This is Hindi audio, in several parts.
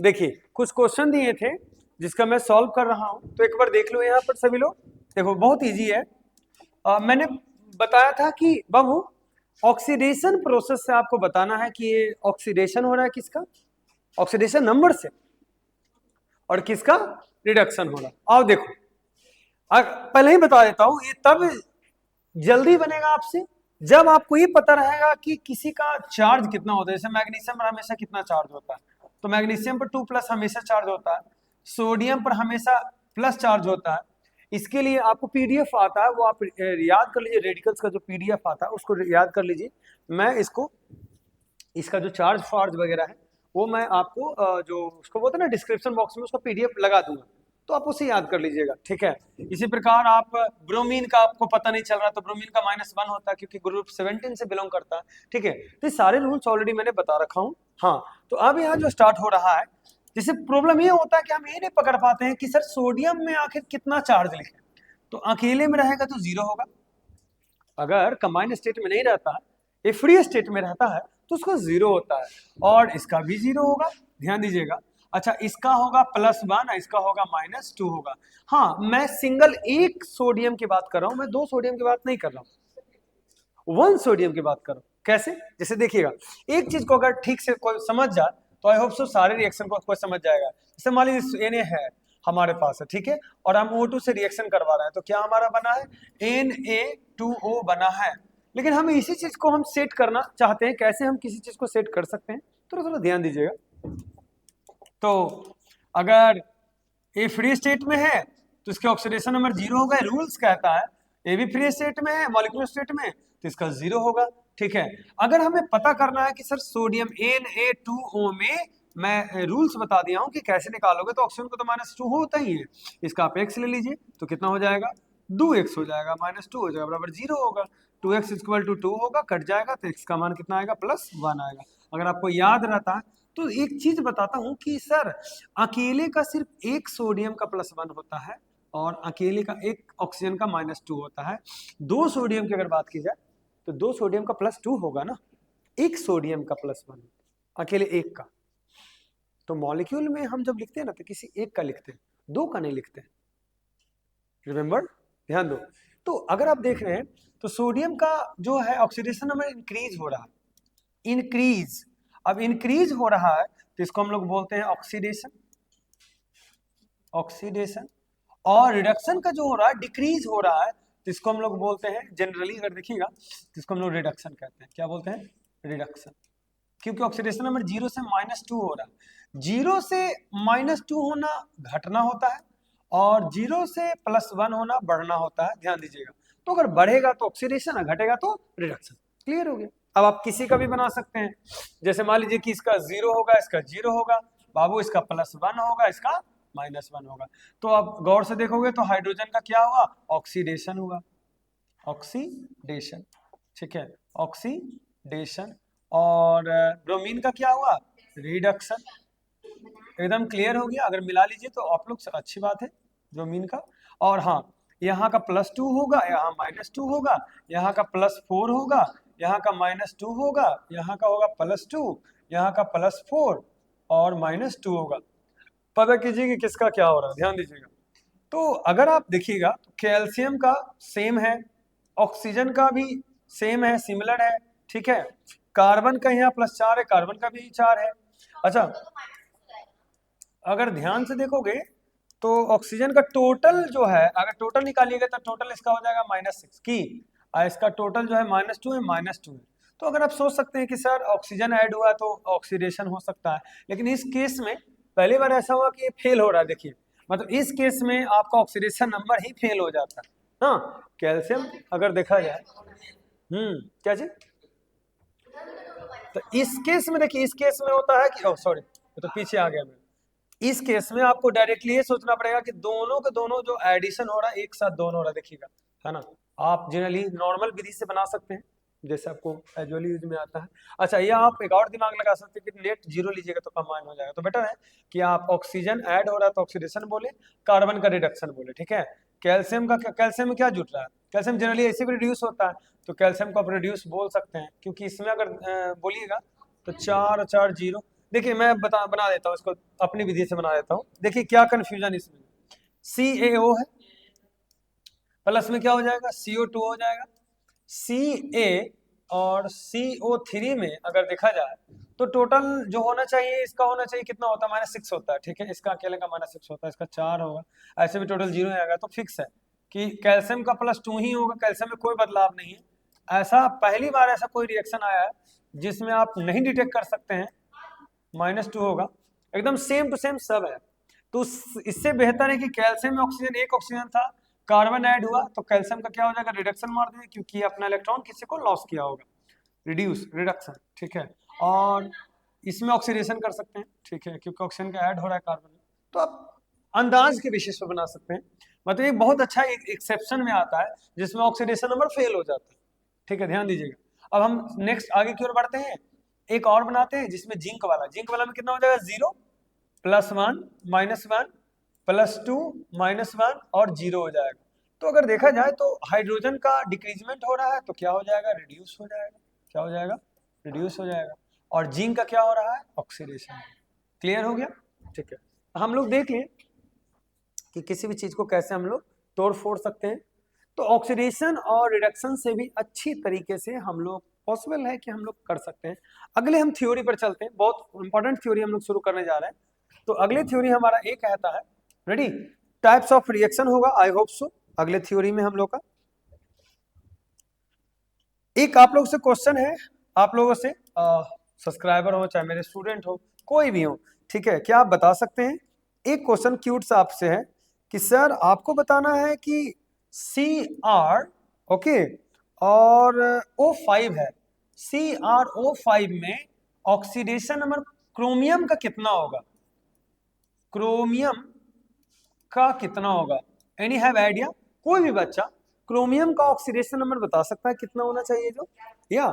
देखिए कुछ क्वेश्चन दिए थे जिसका मैं सॉल्व कर रहा हूं, तो एक बार देख लो यहाँ पर सभी लोग। देखो बहुत इजी है। मैंने बताया था कि बाबू ऑक्सीडेशन प्रोसेस से आपको बताना है कि ये ऑक्सीडेशन हो रहा है किसका, ऑक्सीडेशन नंबर से, और किसका रिडक्शन हो रहा है। आओ देखो, पहले ही बता देता हूं, ये तब जल्दी बनेगा आपसे जब आपको ये पता रहेगा कि किसी का चार्ज कितना होता है। जैसे मैग्नीशियम पर हमेशा कितना चार्ज होता है, तो मैग्नीशियम पर 2+ हमेशा चार्ज होता है, सोडियम पर हमेशा प्लस चार्ज होता है। इसके लिए आपको पीडीएफ आता है, वो आप याद कर लीजिए, रेडिकल्स का जो पीडीएफ आता है उसको याद कर लीजिए। मैं इसका जो चार्ज फार्ज वगैरह है वो मैं आपको जो उसको बोलते हैं ना डिस्क्रिप्शन बॉक्स में, उसका पीडीएफ लगा दूंगा, तो आप उसे याद कर लीजिएगा, ठीक है। इसी प्रकार आप ब्रोमीन का आपको पता नहीं चल रहा, तो ब्रोमीन का -1 होता है क्योंकि ग्रुप 17 से बिलोंग करता है, ठीक है। तो ये सारे रूल्स ऑलरेडी मैंने बता रखा हूँ। हाँ, तो अब यहाँ जो स्टार्ट हो रहा है, जैसे प्रॉब्लम ये होता है कि हम ये नहीं पकड़ पाते हैं कि सर सोडियम में आखिर कितना चार्ज लिखे। तो अकेले में रहेगा तो 0 होगा, अगर कंबाइंड स्टेट में नहीं रहता है, ये फ्री स्टेट में रहता है तो उसका 0 होता है, और इसका भी 0 होगा, ध्यान दीजिएगा। अच्छा, इसका होगा +1, इसका होगा -2 होगा। हाँ, मैं सिंगल एक सोडियम की बात कर रहा हूं, मैं 2 सोडियम की बात नहीं कर रहा हूं, 1 सोडियम की बात कर रहा हूं। कैसे? जैसे देखिएगा, एक चीज को अगर ठीक से कोई समझ जाए तो आई होप सो सारे रिएक्शन को कोई समझ जाएगा। जैसे मान लीजिए Na है हमारे पास है, ठीक है, और हम O2 से रिएक्शन करवा रहे हैं, तो क्या हमारा बना है, Na2O बना है। लेकिन हम इसी चीज को हम सेट करना चाहते हैं, कैसे हम किसी चीज को सेट कर सकते हैं, थोड़ा थोड़ा ध्यान दीजिएगा। तो अगर ये फ्री स्टेट में है तो इसके ऑक्सीडेशन नंबर 0 होगा, रूल्स कहता है। ये भी फ्री स्टेट में है, मॉलिक्यूलर स्टेट में, तो इसका 0 होगा, ठीक है। अगर हमें पता करना है कि सर सोडियम Na2O में, मैं रूल्स बता दिया हूं कि कैसे निकालोगे, तो ऑक्सीजन को तो -2 होता ही है, इसका आप x ले लीजिए तो कितना हो जाएगा, 2x हो जाएगा, -2 हो जाएगा बराबर 0 होगा, 2x = 2 होगा, कट जाएगा तो x का मान कितना आएगा, +1 आएगा। अगर आपको याद रहता है तो एक चीज बताता हूं कि सर अकेले का सिर्फ एक सोडियम का +1 होता है, और अकेले का एक ऑक्सीजन का -2 होता है। 2 सोडियम की अगर बात की जाए तो 2 सोडियम का +2 होगा ना, एक सोडियम का +1, अकेले एक का। तो मॉलिक्यूल में हम जब लिखते हैं ना तो किसी एक का लिखते हैं, 2 का नहीं लिखते हैं, रिमेंबर, ध्यान दो। तो अगर आप देख रहे हैं तो सोडियम का जो है ऑक्सीडेशन नंबर इंक्रीज हो रहा है, इंक्रीज। अब इंक्रीज हो रहा है तो इसको हम लोग बोलते हैं ऑक्सीडेशन, ऑक्सीडेशन। और रिडक्शन का जो हो रहा है, डिक्रीज हो रहा है, तो इसको हम लोग बोलते हैं, जनरली अगर देखिएगा तो इसको हम लोग रिडक्शन कहते हैं। क्या बोलते हैं, रिडक्शन, क्योंकि ऑक्सीडेशन नंबर 0 से -2 हो रहा है। 0 से -2 होना घटना होता है, और 0 से +1 होना बढ़ना होता है, ध्यान दीजिएगा। तो अगर बढ़ेगा तो ऑक्सीडेशन और घटेगा तो रिडक्शन। क्लियर हो गया। अब आप किसी का भी बना सकते हैं, जैसे मान लीजिए कि इसका 0 होगा, इसका 0 होगा, बाबू इसका +1 होगा, इसका -1 होगा। तो आप गौर से देखोगे तो हाइड्रोजन का क्या हुआ, ऑक्सीडेशन हुआ, ऑक्सीडेशन, ठीक है, ऑक्सीडेशन। और ब्रोमीन का क्या हुआ, रिडक्शन। एकदम क्लियर हो गया। अगर मिला लीजिए तो आप लोग अच्छी बात है ब्रोमीन का। और हाँ, यहाँ का +2 होगा, यहाँ -2 होगा, यहाँ का +4 होगा, यहाँ का -2 होगा, यहाँ का होगा +2, यहाँ का +4 और -2 होगा। पता कीजिए कि किसका क्या हो रहा है, ध्यान दीजिएगा। तो अगर आप देखिएगा तो कैल्शियम का सेम है, ऑक्सीजन का भी सेम है, सिमिलर है, ठीक है। कार्बन का यहाँ +4 है, कार्बन का भी 4 है। अच्छा, अगर ध्यान से देखोगे तो ऑक्सीजन का टोटल जो है, अगर टोटल निकालिएगा तो टोटल इसका हो जाएगा -6 की, इसका टोटल जो है -2 है, -2 है। तो अगर आप सोच सकते हैं कि सर ऑक्सीजन ऐड हुआ तो ऑक्सीडेशन हो सकता है, लेकिन इस केस में पहली बार ऐसा हुआ कि ये फेल हो रहा है। देखिए, मतलब इस केस में आपका ऑक्सीडेशन नंबर ही फेल हो जाता है। हाँ, कैल्शियम अगर देखा जाए, क्या चीज, तो इस केस में देखिए, इस केस में होता है कि सॉरी, तो पीछे आ गया मैं। इस केस में आपको डायरेक्टली ये सोचना पड़ेगा कि दोनों के दोनों जो एडिशन हो रहा है एक साथ दोनों हो रहा है, देखिएगा, है ना। आप जनरली नॉर्मल विधि से बना सकते हैं जैसे आपको एजुअली यूज में आता है। अच्छा, ये आप एक और दिमाग लगा सकते हैं कि नेट 0 लीजिएगा तो कंबाइन हो जाएगा, तो बेटर है कि आप ऑक्सीजन ऐड हो रहा है तो ऑक्सीडेशन बोले, कार्बन का रिडक्शन बोले, ठीक है। कैल्शियम का, कैल्शियम में क्या जुट रहा है, कैल्शियम जनरली ऐसे भी रिड्यूस होता है, तो कैल्शियम को आप रिड्यूस बोल सकते हैं, क्योंकि इसमें अगर बोलिएगा तो 4 और 4 0, देखिए मैं बना देता हूँ इसको, अपनी विधि से बना देता हूँ। देखिए क्या कंफ्यूजन इसमें, CaO है, प्लस में क्या हो जाएगा, CO2 हो जाएगा। Ca और CO3 में अगर देखा जाए तो टोटल जो होना चाहिए इसका होना चाहिए कितना होता है, -6 होता है, ठीक है। इसका अकेले का -6 होता है, इसका 4 होगा, ऐसे भी टोटल 0 आएगा। तो फिक्स है कि कैल्शियम का +2 ही होगा, कैल्शियम में कोई बदलाव नहीं है। ऐसा पहली बार ऐसा कोई रिएक्शन आया है जिसमें आप नहीं डिटेक्ट कर सकते हैं, -2 होगा, एकदम सेम टू सेम सब है। तो इससे बेहतर है कि कैल्शियम में ऑक्सीजन, एक ऑक्सीजन था, कार्बन ऐड हुआ तो कैल्शियम का क्या हो जाएगा, रिडक्शन मार देंगे, क्योंकि अपना इलेक्ट्रॉन किसी को लॉस किया होगा, रिड्यूस, रिडक्शन, ठीक है। और इसमें ऑक्सीडेशन कर सकते हैं, ठीक है, क्योंकि ऑक्सीजन का ऐड हो रहा है कार्बन में। तो आप अंदाज के बेसिस पे बना सकते हैं। मतलब एक बहुत अच्छा एक्सेप्शन में आता है जिसमें ऑक्सीडेशन नंबर फेल हो जाता है, ठीक है, ध्यान दीजिएगा। अब हम नेक्स्ट आगे की ओर बढ़ते हैं, एक और बनाते हैं जिसमें जिंक वाला में कितना हो जाएगा, 0 +1 -1 +2 -1 और 0 हो जाएगा। तो अगर देखा जाए तो हाइड्रोजन का डिक्रीजमेंट हो रहा है तो क्या हो जाएगा, रिड्यूस हो जाएगा, क्या हो जाएगा, रिड्यूस हो जाएगा। और जिंक का क्या हो रहा है, ऑक्सीडेशन। क्लियर हो गया, ठीक है। हम लोग देख लें कि किसी भी चीज को कैसे हम लोग तोड़ फोड़ सकते हैं। तो ऑक्सीडेशन और रिडक्शन से भी अच्छी तरीके से हम लोग पॉसिबल है कि हम लोग कर सकते हैं। अगले हम थ्योरी पर चलते हैं, बहुत इंपॉर्टेंट थ्योरी हम लोग शुरू करने जा रहे हैं। तो अगले थ्योरी हमारा एक कहता है, रेडी, टाइप्स ऑफ रिएक्शन होगा, आई होप सो। अगले थ्योरी में हम लोग का एक आप लोग से क्वेश्चन है, आप लोगों से सब्सक्राइबर हो चाहे मेरे स्टूडेंट हो, कोई भी हो, ठीक है, क्या आप बता सकते हैं, एक क्वेश्चन क्यूट सा आपसे है कि सर आपको बताना है कि Cr, ओके, और O5 है, CrO5 में ऑक्सीडेशन नंबर क्रोमियम का कितना होगा, क्रोमियम का कितना होगा, एनी हैव आइडिया, कोई भी बच्चा क्रोमियम का ऑक्सीडेशन नंबर बता सकता है कितना होना चाहिए जो, या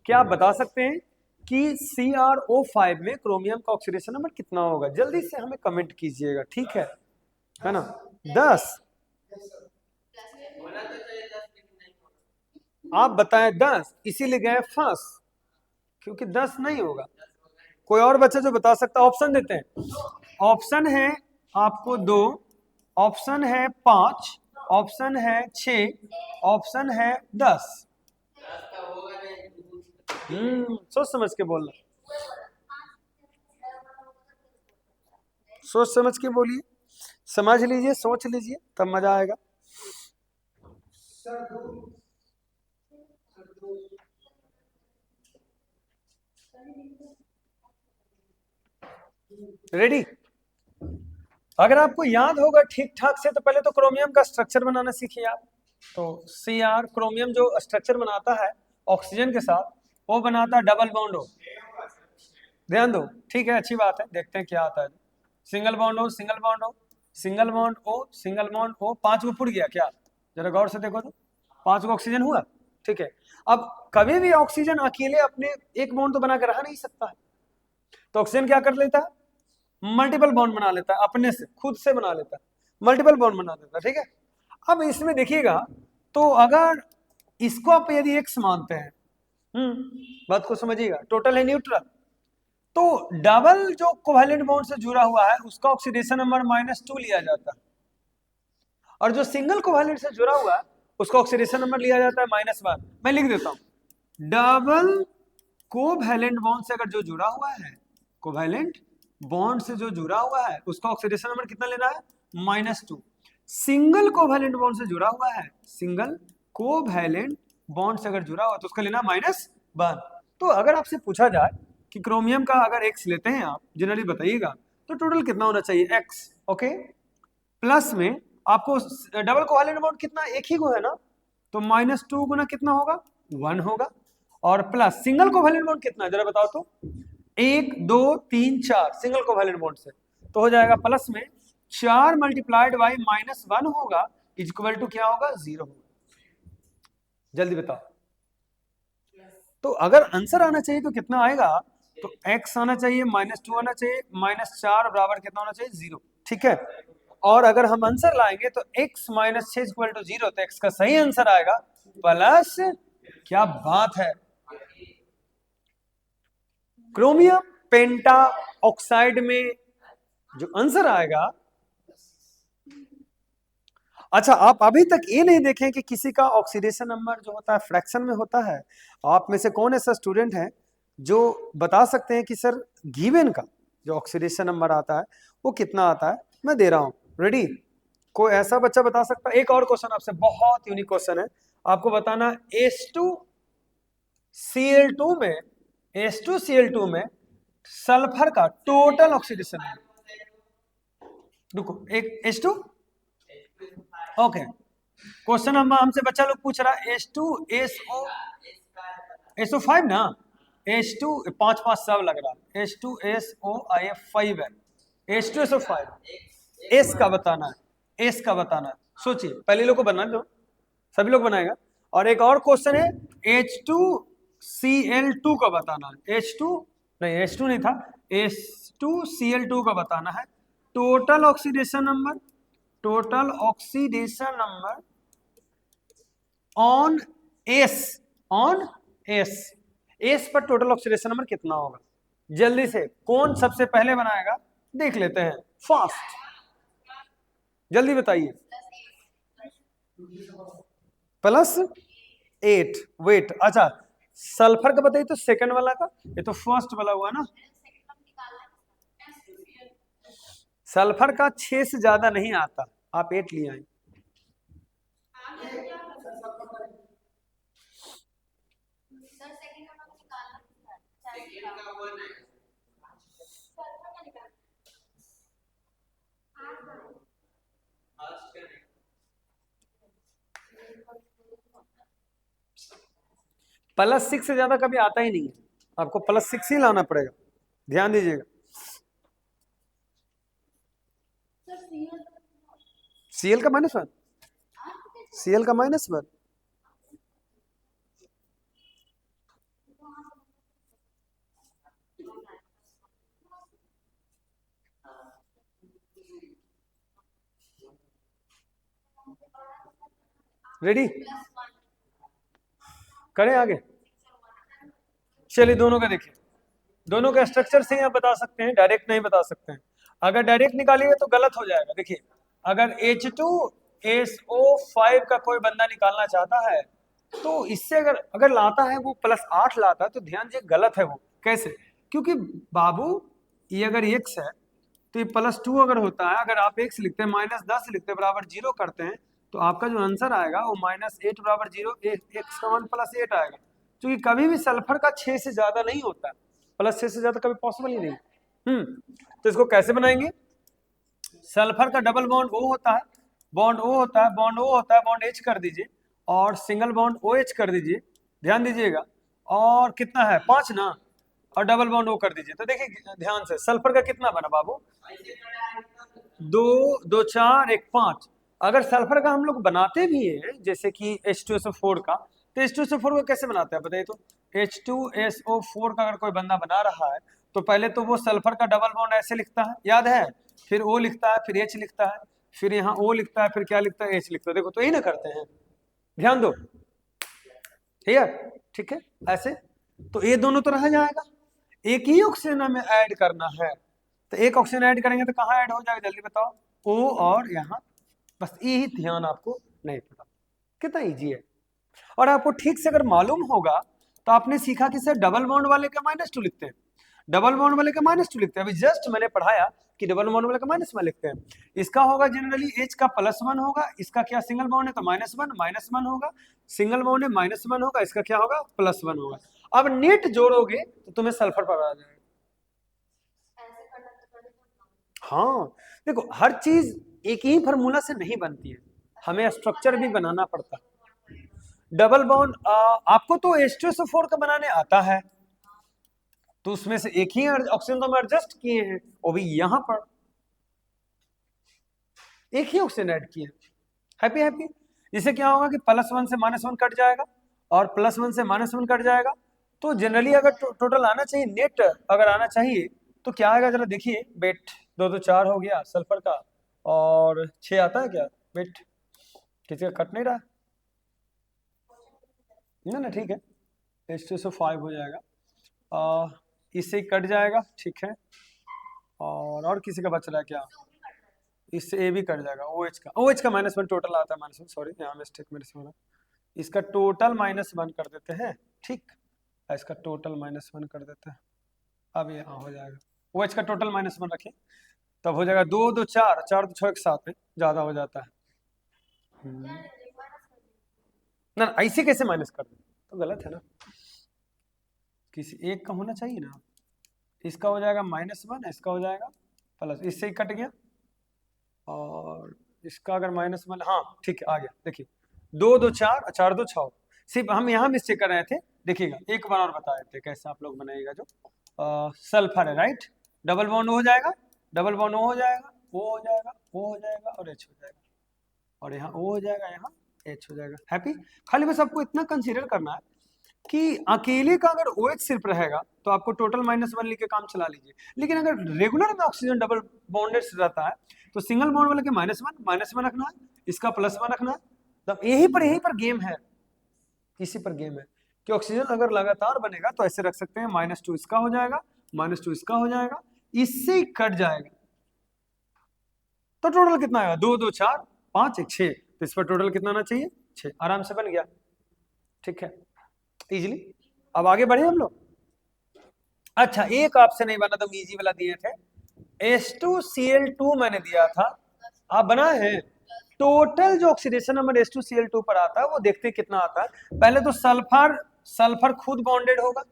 क्या आप बता सकते हैं कि CrO5 में क्रोमियम का ऑक्सीडेशन नंबर कितना होगा, जल्दी से हमें कमेंट कीजिएगा, ठीक है ना। 10 आप बताएं, 10 इसीलिए गए फंस, क्योंकि 10 नहीं होगा। कोई और बच्चा जो बता सकता, ऑप्शन देते हैं, ऑप्शन है आपको 2, ऑप्शन है 5, ऑप्शन है 6, ऑप्शन है 10। सोच समझ के बोलना, सोच समझ के बोलिए, समझ लीजिए, सोच लीजिए, तब मजा आएगा। रेडी, अगर आपको याद होगा ठीक ठाक से तो पहले तो क्रोमियम का स्ट्रक्चर बनाना सीखिए आप। तो Cr, क्रोमियम जो स्ट्रक्चर बनाता है ऑक्सीजन के साथ, वो बनाता है डबल बॉन्ड हो, ध्यान दो, ठीक है, अच्छी बात है, देखते हैं क्या आता है। सिंगल बॉन्ड हो, सिंगल बॉन्ड हो, सिंगल बॉन्ड ओ, सिंगल बॉन्ड ओ, 5 को पुट गया क्या, जरा गौर से देखो तो 5 को ऑक्सीजन हुआ, ठीक है। अब कभी भी ऑक्सीजन अकेले अपने एक बॉन्ड तो बना के रह नहीं सकता है, तो ऑक्सीजन क्या कर लेता है, मल्टीपल बॉन्ड बना लेता है, अपने से खुद से बना लेता है, मल्टीपल बॉन्ड बना देता है, ठीक है। अब इसमें देखिएगा, तो अगर इसको आप यदि एक्स मानते हैं, बात को समझिएगा, टोटल है न्यूट्रल, तो डबल जो कोवैलेंट बॉन्ड से जुड़ा हुआ है उसका ऑक्सीडेशन नंबर -2 लिया जाता है, और जो सिंगल कोवैलेंट से जुड़ा हुआ है उसका ऑक्सीडेशन नंबर लिया जाता है -1। मैं लिख देता हूं, डबल कोवैलेंट बॉन्ड से अगर जो जुड़ा हुआ है, कोवैलेंट बॉन्ड से जो जुड़ा हुआ है उसका ऑक्सीडेशन नंबर कितना लेना है, -2। सिंगल कोवैलेंट बॉन्ड से जुड़ा हुआ है, सिंगल कोवैलेंट बॉन्ड से अगर जुड़ा हुआ है तो उसका लेना -1। तो अगर आपसे पूछा जाए कि क्रोमियम का अगर x लेते हैं आप, जनरली बताइएगा, तो टोटल कितना होना चाहिए, x, ओके, प्लस में आपको डबल कोवैलेंट बॉन्ड कितना, एक ही को है ना, तो -2 गुना कितना होगा, 1 होगा, और प्लस सिंगल कोवैलेंट बॉन्ड कितना है जरा बताओ तो, 1 2 3 4 सिंगल कोवैलेंट बॉन्ड से, तो हो जाएगा प्लस में 4 मल्टीप्लाइड बाई -1 होगा, इक्वल टू क्या होगा, 0 होगा। जल्दी बताओ, तो अगर आंसर आना चाहिए तो कितना आएगा, तो x आना चाहिए, -2 आना चाहिए, -4 बराबर कितना होना चाहिए, 0, ठीक है। और अगर हम आंसर लाएंगे तो x - 6 इक्वल टू 0, तो x का सही आंसर आएगा प्लस, क्या बात है, क्रोमियम पेंटा ऑक्साइड में जो आंसर आएगा, अच्छा आप अभी तक ये नहीं देखें कि किसी का ऑक्सीडेशन नंबर जो होता है फ्रैक्शन में होता है। आप में से कौन ऐसा स्टूडेंट है जो बता सकते हैं कि सर गिवन का जो ऑक्सीडेशन नंबर आता है वो कितना आता है? मैं दे रहा हूं, रेडी? कोई ऐसा बच्चा बता सकता है? एक और क्वेश्चन आपसे, बहुत यूनिक क्वेश्चन है, आपको बताना H2Cl2 में, H2Cl2 में सल्फर का टोटल ऑक्सीडेशन है। रुको, एक H2, ओके, क्वेश्चन हमसे बच्चा लोग पूछ रहा है H2SO5 ना, H2 5 5 सब लग रहा है, H2SOIF5 है, H2SO5 S का बताना है, S का बताना है। सोचिए, पहले लोग को बना दो, सभी लोग बनाएगा। और एक और क्वेश्चन है H2Cl2 का बताना है, H2 नहीं था, H2Cl2 का बताना है total oxidation number, total oxidation number on S पर टोटल ऑक्सीडेशन नंबर कितना होगा? जल्दी से कौन सबसे पहले बनाएगा देख लेते हैं, फास्ट, जल्दी बताइए। +8, वेट, अच्छा सल्फर का बताइए तो सेकंड वाला का, ये तो फर्स्ट वाला हुआ ना। सल्फर का 6 से ज्यादा नहीं आता, आप 8 लिए आए। +6 से ज्यादा कभी आता ही नहीं है, आपको +6 ही लाना पड़ेगा, ध्यान दीजिएगा। Cl का -1, Cl का -1, रेडी करें आगे? चलिए दोनों का देखिए, दोनों का स्ट्रक्चर से आप बता सकते हैं, डायरेक्ट नहीं बता सकते हैं। अगर डायरेक्ट निकालिएगा तो गलत हो जाएगा। देखिए अगर H2SO5 का कोई बंदा निकालना चाहता है तो इससे अगर लाता है वो +8 लाता है तो ध्यान दीजिए गलत है वो। कैसे? क्योंकि बाबू ये अगर x है तो ये +2 अगर होता है, अगर आप x लिखते हैं -10 लिखते हैं बराबर 0 करते हैं तो आपका जो आंसर आएगा वो -8 बराबर 0, x का मान +8 आएगा। क्योंकि कभी भी सल्फर का 6 से ज्यादा नहीं होता है, +6 से ज्यादा कभी पॉसिबल ही नहीं। तो इसको कैसे बनाएंगे? सल्फर का डबल बॉन्ड O होता है, बॉन्ड O होता है, बॉन्ड O होता है, बॉन्ड H कर दीजिए और सिंगल बॉन्ड OH कर दीजिए, ध्यान दीजिएगा। और कितना है 5 ना, और डबल बॉन्ड O कर दीजिए। तो देखिए ध्यान से सल्फर का कितना बना बाबू, 2 2 4 1 5। अगर सल्फर का हम लोग बनाते भी हैं जैसे कि H2SO4 का, तो H2SO4 को कैसे बनाते हैं बताइए? तो H2SO4 का अगर कोई बंदा बना रहा है तो पहले तो वो सल्फर का डबल बॉन्ड ऐसे लिखता है, याद है, फिर O लिखता है, फिर H लिखता है, फिर यहाँ O लिखता है, फिर क्या लिखता है, H लिखता है। देखो तो यही ना करते हैं, ध्यान दो, ठीक है ऐसे। तो ये दोनों तो रह जाएगा, एक ही ऑक्सीजन हमें ऐड करना है, तो एक ऑक्सीजन ऐड करेंगे तो कहाँ ऐड हो जाएगा जल्दी बताओ? O और यहाँ, बस यही ध्यान आपको नहीं पता, कितना इजी है। और आपको ठीक से अगर मालूम होगा तो आपने सीखा कि सर डबल बॉन्ड वाले का -2 लिखते हैं, डबल बॉन्ड वाले का -2 लिखते हैं। अभी जस्ट मैंने पढ़ाया कि डबल बॉन्ड वाले का -1 लिखते हैं। इसका होगा जनरली H का +1 होगा, इसका क्या सिंगल बॉन्ड है तो -1 होगा, सिंगल बॉन्ड है -1 होगा, इसका क्या होगा +1 होगा। अब नेट जोड़ोगे तो तुम्हें सल्फर पर आ जाएगा। हाँ देखो हर चीज एक ही फॉर्मूला से नहीं बनती है, हमें स्ट्रक्चर भी बनाना पड़ता है। डबल बॉन्ड आपको तो H2SO4 का बनाने आता है, तो उसमें से एक ही ऑक्सीजन तो हम एडजस्ट किए हैं, वो भी यहां पर एक ही ऑक्सीजन ऐड किए। Happy happy. इससे क्या होगा कि +1 से -1 कट जाएगा और +1 से -1 कट जाएगा। तो जनरली अगर टोटल आना चाहिए, नेट अगर आना चाहिए तो क्या आएगा जरा देखिए। बेट 2 2 4 हो गया सल्फर का, और 6 आता है क्या बेट? किसी का कट नहीं रहा ना, ठीक है, H2SO5 हो जाएगा। इससे कट जाएगा, ठीक है। और किसी का बच रहा है क्या? इससे ए भी कट जाएगा, ओ एच का, -1 टोटल आता है -1, सॉरी यहाँ मिस्टेक मेरे से हो रहा है। इसका टोटल -1 कर देते हैं, ठीक। इसका टोटल -1 कर देते हैं, अब ये हाँ हो जाएगा। ओ एच का टोटल -1 रखें, तब हो जाएगा 2 2 4 4 2 6 एक साथ में ज्यादा हो जाता है। ना ऐसे कैसे माइनस कर दे, तो गलत है ना, किसी एक का होना चाहिए ना। इसका हो जाएगा -1, इसका हो जाएगा प्लस, इससे ही कट गया। और इसका अगर -1, हाँ ठीक है आ गया, देखिए 2 2 4 4 2 6। सिर्फ हम यहाँ मिस्टेक कर रहे थे, देखिएगा एक बार और बता देते कैसे आप लोग बनाइएगा। जो सल्फर है, राइट, डबल बॉन्ड हो जाएगा, डबल बॉन्ड हो जाएगा, वो हो जाएगा, वो हो जाएगा और एच हो जाएगा, और यहाँ ओ हो जाएगा, यहाँ एच हो जाएगा। हैप्पी। खाली बस आपको इतना कंसीडर करना है कि अकेले का अगर ओ एच सिर्फ रहेगा तो आपको टोटल -1 लिख के काम चला लीजिए, लेकिन अगर रेगुलर में ऑक्सीजन डबल बॉन्डेड रहता है तो सिंगल बॉन्ड वाले के -1 रखना है, इसका +1 रखना है। तब यही पर गेम है, इसी पर गेम है कि ऑक्सीजन अगर लगातार बनेगा तो ऐसे रख सकते हैं, -2 इसका हो जाएगा, -2 इसका हो जाएगा, इससे ही कट जाएगा, तो टोटल कितना आएगा? 2 2 4 5 1 6, तो इस पर टोटल कितना आना चाहिए? 6, आराम से बन गया, ठीक है, इजीली। अब आगे बढ़े हम लोग। अच्छा, एक आपसे नहीं बना, तो इजी वाला दिए थे, H2Cl2 मैंने दिया था, आप बनाए हैं। टोटल जो ऑक्सीडेशन नंबर H2Cl2 पर आता है वो देखते कितना आता है। पहले तो सल्फर खुद बॉन्डेड होगा,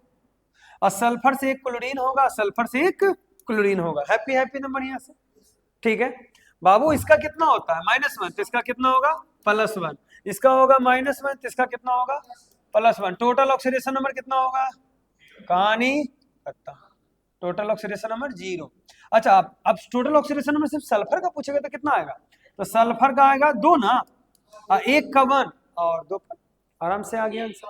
और सल्फर से एक क्लोरीन होगा, सल्फर से एक क्लोरीन होगा। हैप्पी हैप्पी नंबर यहाँ से, ठीक है बाबू। इसका कितना होता है? -1, तो इसका कितना होगा? +1, इसका होगा -1, तो इसका कितना होगा? +1। टोटल ऑक्सीडेशन नंबर कितना होगा? कहानी खत्म, टोटल ऑक्सीडेशन नंबर 0। अच्छा, अब टोटल ऑक्सीडेशन नंबर सिर्फ सल्फर का पूछेगा तो कितना आएगा? तो सल्फर का आएगा 2 ना, एक का 1 और 2 का, आराम से आ गया आंसर।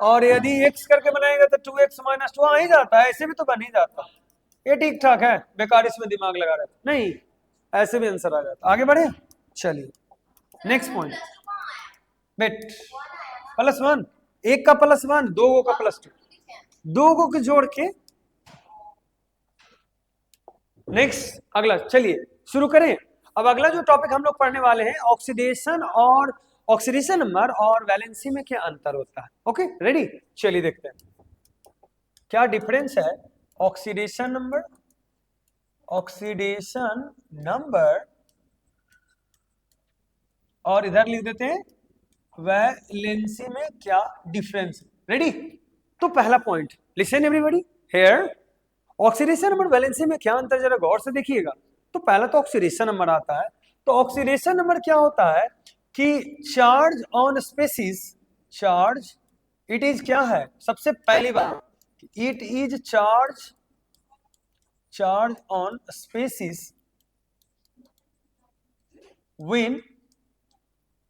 और यदि x करके बनाएगा तो 2x - 2 आ ही जाता है, ऐसे भी तो बन ही जाता, ये ठीक ठाक है, बेकार इसमें दिमाग लगा रहे थे, नहीं ऐसे भी आंसर आ जाता। आगे बढ़े, चलिए नेक्स्ट पॉइंट। बेट +1, एक का +1, दो का +2, दो को जोड़ के नेक्स्ट अगला, चलिए शुरू करें। अब अगला जो टॉपिक हम लोग पढ़ने वाले हैं, ऑक्सीडेशन और ऑक्सीडेशन नंबर और वैलेंसी में क्या अंतर होता है। ओके रेडी, चलिए देखते हैं क्या डिफरेंस है ऑक्सीडेशन नंबर और इधर लिख देते हैं वैलेंसी में क्या डिफरेंस है। रेडी, तो पहला point, listen everybody here, oxidation number valency में क्या अंतर, जरा गौर से देखिएगा। तो पहला तो ऑक्सीडेशन नंबर आता है, तो ऑक्सीडेशन नंबर क्या होता है कि charge on species, charge it is क्या है, सबसे पहली बात it is charge on species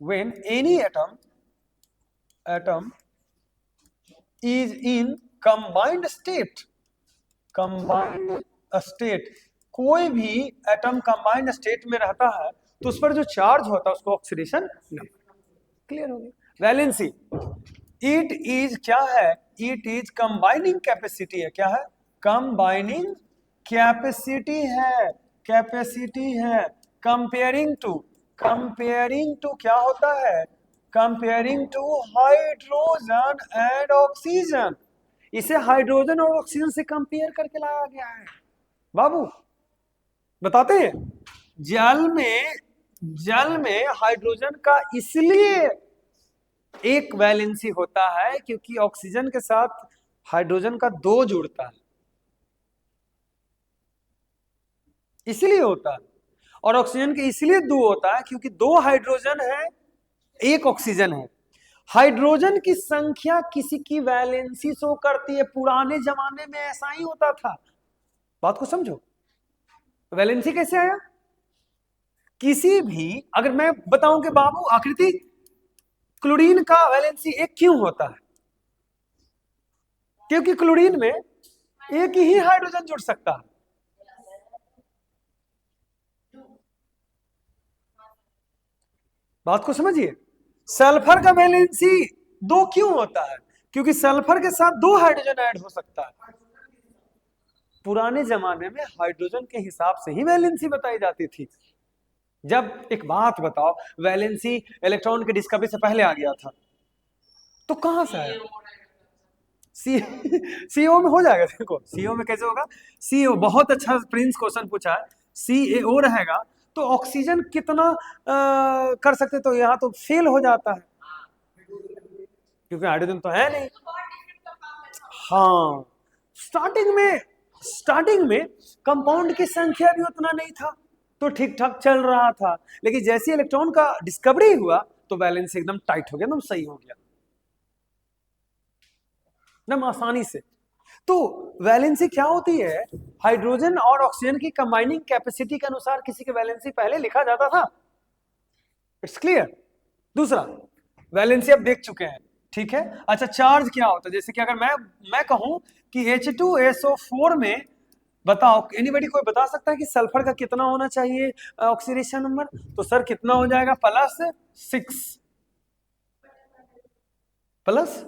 when any atom is in combined state, कोई भी एटम कंबाइंड स्टेट में रहता है तो उस पर जो चार्ज होता है उसको ऑक्सीडेशन नंबर, क्लियर हो गया। वैलेंसी इट इज क्या है, इट इज कंबाइनिंग कैपेसिटी है, क्या है, कंबाइनिंग कैपेसिटी है, कंपेयरिंग टू क्या होता है, comparing to hydrogen and oxygen, इसे हाइड्रोजन और ऑक्सीजन से कंपेयर करके लाया गया है। बाबू बताते हैं, जल में हाइड्रोजन का इसलिए एक वैलेंसी होता है क्योंकि ऑक्सीजन के साथ हाइड्रोजन का 2 जुड़ता है, इसलिए होता है। और ऑक्सीजन के इसलिए 2 होता है क्योंकि 2 हाइड्रोजन है, 1 ऑक्सीजन है। हाइड्रोजन की संख्या किसी की वैलेंसी शो करती है, पुराने जमाने में ऐसा ही होता था, बात को समझो। वैलेंसी कैसे आया, किसी भी, अगर मैं बताऊं कि बाबू आकृति क्लोरीन का वैलेंसी 1 क्यों होता है, क्योंकि क्लोरीन में एक ही हाइड्रोजन जुड़ सकता है। बात को समझिए, सल्फर का वैलेंसी दो क्यों होता है? क्योंकि सल्फर के साथ दो हाइड्रोजन ऐड हो सकता है। पुराने जमाने में हाइड्रोजन के हिसाब से ही वैलेंसी बताई जाती थी। जब एक बात बताओ, वैलेंसी इलेक्ट्रॉन के डिस्कवरी से पहले आ गया था, तो कहां से आया? सी सीओ में हो जाएगा। देखो सीओ में कैसे होगा, सीओ बहुत अच्छा प्रिंस क्वेश्चन पूछा है, CaO रहेगा तो ऑक्सीजन कितना कर सकते, तो यहाँ तो फेल हो जाता है क्योंकि हाइड्रोजन तो है नहीं। हाँ, स्टार्टिंग में कंपाउंड की संख्या भी उतना नहीं था, तो ठीक ठाक चल रहा था, लेकिन जैसे इलेक्ट्रॉन का डिस्कवरी हुआ तो बैलेंस एकदम टाइट हो गया, एकदम सही हो गया, एकदम आसानी से। तो वैलेंसी क्या होती है? हाइड्रोजन और ऑक्सीजन की कंबाइनिंग कैपेसिटी के अनुसार किसी की वैलेंसी पहले लिखा जाता था। It's clear. दूसरा, वैलेंसी अब देख चुके हैं, ठीक है। अच्छा, चार्ज क्या होता है? जैसे कि अगर मैं कहूं कि H2SO4 में बताओ, एनीबॉडी कोई बता सकता है कि सल्फर का कितना होना चाहिए ऑक्सीडेशन नंबर? तो सर कितना हो जाएगा? +6 प्लस।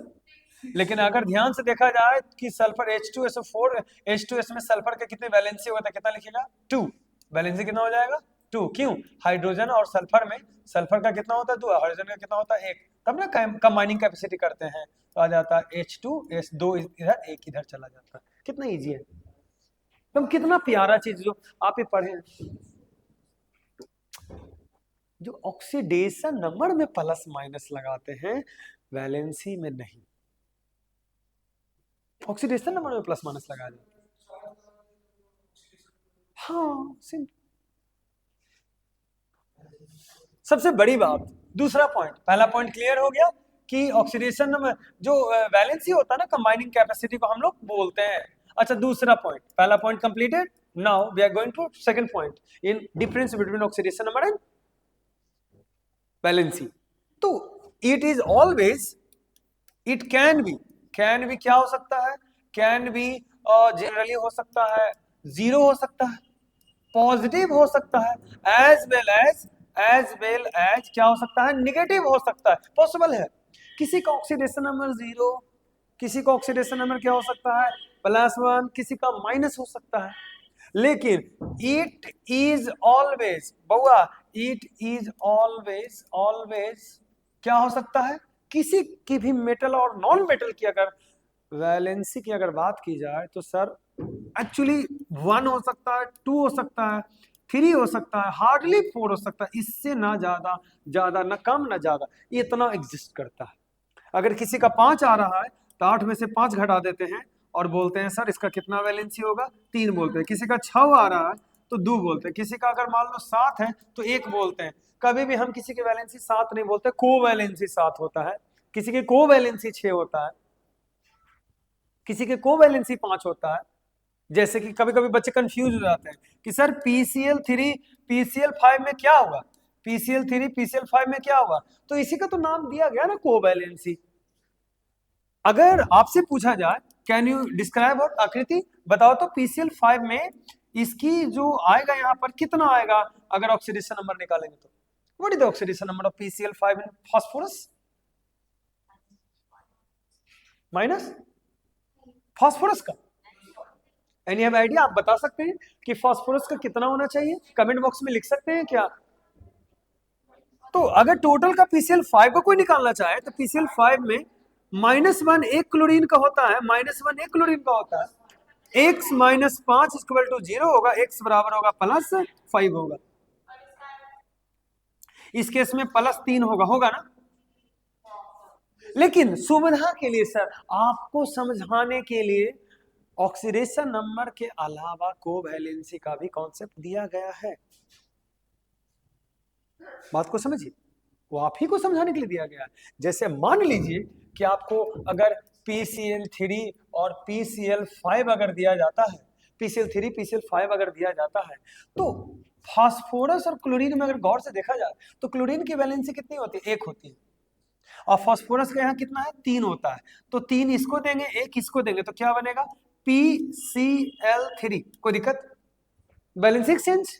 लेकिन अगर ध्यान से देखा जाए कि सल्फर H2SO4 H2S में सल्फर का कितने वैलेंसी होता है, कितना लिखेगा? 2। वैलेंसी कितना हो जाएगा? 2। क्यों? हाइड्रोजन और सल्फर में सल्फर का कितना होता है? 2। हाइड्रोजन का कितना होता है? 1। तब ना कंबाइनिंग कैपेसिटी करते हैं तो आ जाता है H2S2 इधर, 1 इधर चला जाता है। कितना इजी है, तुम कितना प्यारा चीज जो आप ही पढ़े। जो ऑक्सीडेशन नंबर में प्लस माइनस लगाते हैं, वैलेंसी में नहीं। ऑक्सीडेशन नंबर में प्लस माइनस लगा दो। हाँ, सबसे बड़ी बात। दूसरा पॉइंट, पहला पॉइंट क्लियर हो गया कि ऑक्सीडेशन नंबर जो वैलेंसी होता है ना, कंबाइनिंग कैपेसिटी को हम लोग बोलते हैं। अच्छा, दूसरा पॉइंट, पहला point completed. Now we are going to second point in difference between oxidation number and valency. तो it is always, it can be क्या हो सकता है? कैन बी जनरली हो सकता है, जीरो हो सकता है, पॉजिटिव हो सकता है, एज वेल एज क्या हो सकता है? निगेटिव हो सकता है। पॉसिबल है। किसी का ऑक्सीडेशन नंबर 0, किसी का ऑक्सीडेशन नंबर क्या हो सकता है? +1, किसी का माइनस हो सकता है। लेकिन इट इज ऑलवेज, बउआ, इट इज ऑलवेज क्या हो सकता है? किसी की भी मेटल और नॉन मेटल की अगर वैलेंसी की अगर बात की जाए तो सर एक्चुअली 1 हो सकता है, 2 हो सकता है, 3 हो सकता है, हार्डली 4 हो सकता है। इससे ना ज्यादा ना कम ना ज्यादा, इतना एग्जिस्ट करता है। अगर किसी का 5 आ रहा है तो 8 में से 5 घटा देते हैं और बोलते हैं सर इसका कितना वैलेंसी होगा? 3 बोलते हैं। किसी का 6 आ रहा है तो 2 बोलते हैं। किसी का अगर मान लो 7 है तो 1 बोलते हैं। कभी भी हम किसी की वैलेंसी 7 नहीं बोलते, को वैलेंसी 7 होता है, किसी के को वैलेंसी 6 होता है, किसी के को वैलेंसी 5 होता है। जैसे कि कभी कभी बच्चे कंफ्यूज हो जाते हैं कि सर PCl3 PCl5 में क्या होगा, PCl3 PCl5 में क्या होगा? तो इसी का तो नाम दिया गया ना, कोवैलेंसी। अगर आपसे पूछा जाए कैन यू डिस्क्राइब और आकृति बताओ, तो PCl5 में इसकी जो आएगा यहाँ पर कितना आएगा अगर ऑक्सीडेशन नंबर निकालेंगे तो? What is the oxidation number of PCl5 in phosphorus? Minus phosphorus का एनी हैव आइडिया? आप बता सकते हैं कि फास्फोरस का कितना होना चाहिए? कमेंट बॉक्स में लिख सकते हैं क्या? तो अगर टोटल का PCl5 को कोई निकालना चाहे तो PCl5 में -1 एक क्लोरीन का होता है, -1 एक क्लोरीन का होता है। x - 5 = 0 होगा, x बराबर होगा +5 होगा। इस केस में +3 होगा ना। लेकिन सुविधा के लिए सर, आपको समझाने के लिए ऑक्सीडेशन नंबर के अलावा कोवैलेंसी का भी कॉन्सेप्ट दिया गया है। बात को समझिए, वो आप ही को समझाने के लिए दिया गया है। जैसे मान लीजिए कि आपको अगर PCl3 और PCl5 अगर दिया जाता है, PCl3 PCl5 अगर दिया जाता है, तो फास्फोरस और क्लोरीन में अगर गौर से देखा जाए तो क्लोरीन की वैलेंसी कितनी होती है? 1 होती है। और फास्फोरस का यहाँ कितना है? 3 होता है। तो 3 इसको देंगे, 1 इसको देंगे, तो क्या बनेगा? PCl3। कोई दिक्कत? Balance exchange.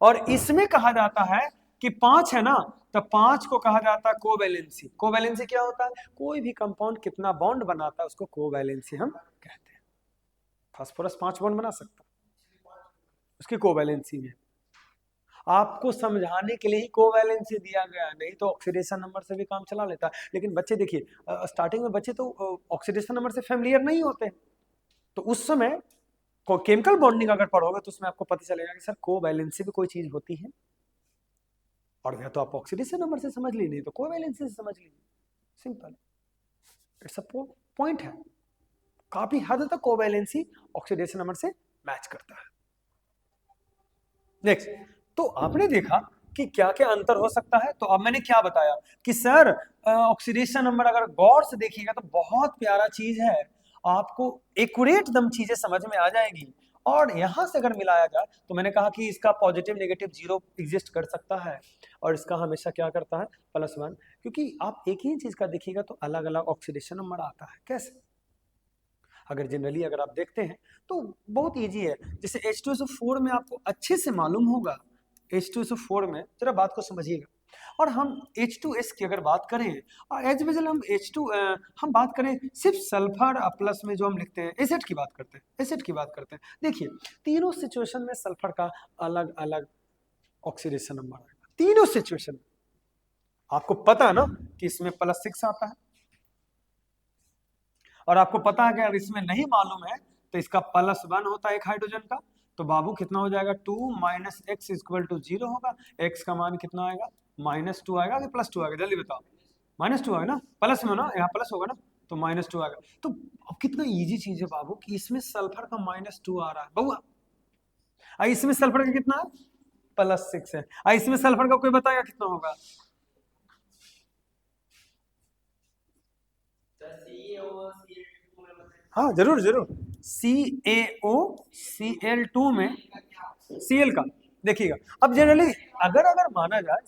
और इसमें कहा जाता है कि 5 है ना, तो 5 को कहा जाता है कोवैलेंसी। कोवैलेंसी क्या होता है? कोई भी कंपाउंड कितना बॉन्ड बनाता है उसको कोवैलेंसी हम कहते हैं। फास्फोरस 5 बॉन्ड बना सकता है, उसकी कोवैलेंसी में। आपको समझाने के लिए ही कोवैलेंसी दिया गया है, नहीं तो ऑक्सीडेशन नंबर से भी काम चला लेता है। लेकिन बच्चे देखिए, स्टार्टिंग में बच्चे तो ऑक्सीडेशन नंबर से फेमिलियर नहीं होते, तो उस समय केमिकल बॉन्डिंग अगर पढ़ोगे तो उसमें आपको पता चलेगा कि सर कोवैलेंसी भी कोई चीज होती है। पढ़ गया तो आप ऑक्सीडेशन नंबर से समझ ली, नहीं तो कोवैलेंसी से समझ ली। सिंपल, इट्स अ पॉइंट है। काफी हद तक कोवैलेंसी ऑक्सीडेशन नंबर से मैच करता है। नेक्स्ट, तो आपने देखा कि क्या क्या अंतर हो सकता है। तो अब मैंने क्या बताया कि सर ऑक्सीडेशन नंबर अगर गौर से देखिएगा तो बहुत प्यारा चीज है, आपको एक्यूरेट दम चीजें समझ में आ जाएगी। और यहां से अगर मिलाया जाए तो मैंने कहा कि इसका पॉजिटिव नेगेटिव जीरो एग्जिस्ट कर सकता है, और इसका हमेशा क्या करता है +1, क्योंकि आप एक ही चीज का देखिएगा तो अलग अलग ऑक्सीडेशन नंबर आता है। कैसे? अगर जनरली अगर आप देखते हैं तो बहुत इजी है। जैसे H2SO4 में आपको अच्छे से मालूम होगा, H2SO4 में जरा बात को समझिएगा। और हम H2S की अगर बात करें, और एज यूजुअल हम बात करें सिर्फ सल्फर प्लस में जो हम लिखते हैं एसिड की बात करते हैं, एसिड की बात करते हैं। देखिए तीनों सिचुएशन में सल्फर का अलग अलग ऑक्सीडेशन नंबर आएगा, तीनों सिचुएशन। आपको पता है ना कि इसमें +6 आता है, और आपको पता है कि अगर इसमें नहीं मालूम है तो इसका +1 होता है एक हाइड्रोजन का, तो बाबू कितना हो जाएगा 2 - x = 0 होगा। x का मान कितना आएगा? -2 आएगा कि +2 आएगा? जल्दी बताओ। -2 आएगा ना, प्लस में ना, यहाँ प्लस होगा ना, तो -2 आएगा। तो अब कितना इजी चीज है बाबू कि इसमें सल्फर का -2 आ रहा है बउआ, इसमें सल्फर का कितना है? +6 है। इसमें सल्फर का कोई बताएगा कितना होगा? हाँ जरूर जरूर, CaOCl2 में Cl का देखिएगा। अब जनरली अगर अगर माना जाए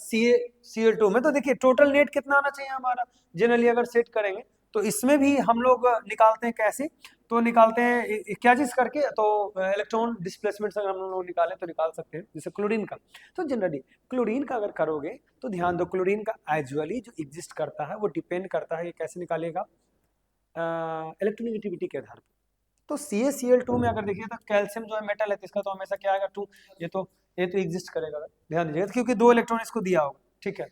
Cl2 में, तो देखिए टोटल नेट कितना आना चाहिए हमारा। जनरली अगर सेट करेंगे तो इसमें भी हम लोग निकालते हैं कैसे, तो निकालते हैं क्या चीज करके, तो इलेक्ट्रॉन डिस्प्लेसमेंट से अगर हम लोग निकालें तो निकाल सकते हैं, जैसे क्लोरीन का। तो जनरली क्लोरीन का अगर करोगे तो ध्यान दो, क्लोरीन का एजुअली जो एग्जिस्ट करता है वो डिपेंड करता है ये कैसे निकालेगा, इलेक्ट्रोनेगेटिविटी के आधार पर। तो CaCl2 में अगर देखिए तो कैल्शियम जो है मेटल है, तो इसका तो हमेशा क्या आएगा 2, ये तो एग्जिस्ट करेगा, ध्यान दीजिएगा, क्योंकि 2 इलेक्ट्रॉन इसको दिया होगा। ठीक है,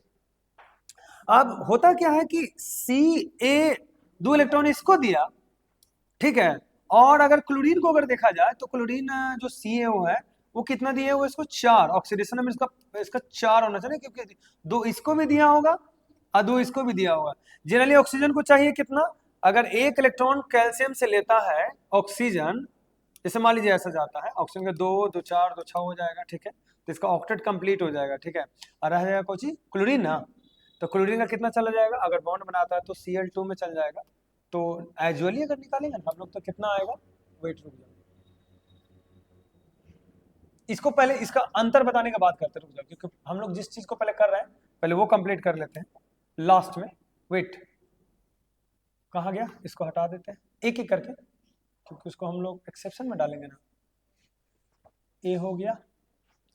अब होता क्या है कि Ca 2 इलेक्ट्रॉन इसको दिया, ठीक है, और अगर क्लोरीन को अगर देखा जाए तो क्लोरीन जो CaO है वो कितना दिया है, वो इसको 4, ऑक्सीडेशन नंबर इसका 4 होना चाहिए, क्योंकि 2 इसको भी दिया होगा और 2 इसको भी दिया होगा। जनरली ऑक्सीजन को चाहिए कितना, अगर 1 इलेक्ट्रॉन कैल्शियम से लेता है ऑक्सीजन, जैसे मान लीजिए ऐसा जाता है, ऑक्सीजन का 2 2 4 2 6 हो जाएगा, ठीक है, तो इसका ऑक्टेट कंप्लीट हो जाएगा, ठीक है, और रह जाएगा कौन सी, क्लोरीन ना। तो क्लोरीन का कितना चला जाएगा, अगर बॉन्ड बनाता है तो Cl2 में चल जाएगा। तो एजुअली अगर निकालेंगे हम लोग तो कितना आएगा, वेट रुक जाओ, इसको पहले इसका अंतर बताने का बात करते, रुक जाओ, क्योंकि हम लोग जिस चीज को पहले कर रहे हैं पहले वो कंप्लीट कर लेते हैं लास्ट में। वेट कहा गया, इसको हटा देते हैं एक एक करके, क्योंकि उसको हम लोग एक्सेप्शन में डालेंगे ना। ए हो गया,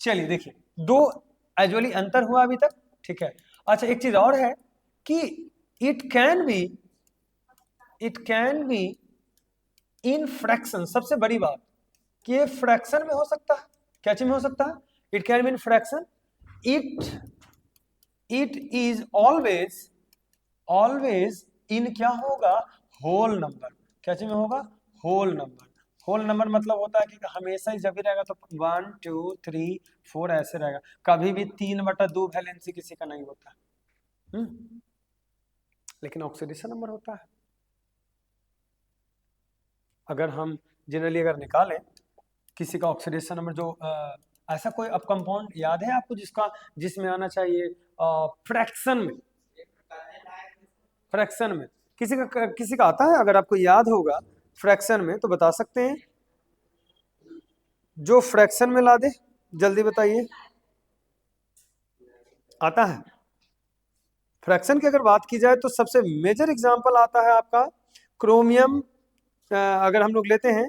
चलिए देखिए 2 एजुअली अंतर हुआ अभी तक, ठीक है। अच्छा एक चीज और है कि it can be in fraction, सबसे बड़ी बात कि ये फ्रैक्शन में हो सकता है। क्या चीज में हो सकता है? It can be in fraction. It is always in क्या होगा, होल नंबर। क्या चीज में होगा, होल नंबर। होल नंबर मतलब होता है कि हमेशा ही जब भी रहेगा तो 1 2 3 4 ऐसे रहेगा, कभी भी 3/2 वैलेंसी किसी का नहीं होता। लेकिन ऑक्सीडेशन नंबर होता है। अगर हम जनरली अगर निकालें किसी का ऑक्सीडेशन नंबर, जो ऐसा कोई अब कंपाउंड याद है आपको जिसमें आना चाहिए फ्रैक्शन में, फ्रैक्शन में किसी का आता है, अगर आपको याद होगा फ्रैक्शन में तो बता सकते हैं, जो फ्रैक्शन में ला दे, जल्दी बताइए। आता है फ्रैक्शन की अगर बात की जाए तो सबसे मेजर एग्जांपल आता है आपका क्रोमियम। अगर हम लोग लेते हैं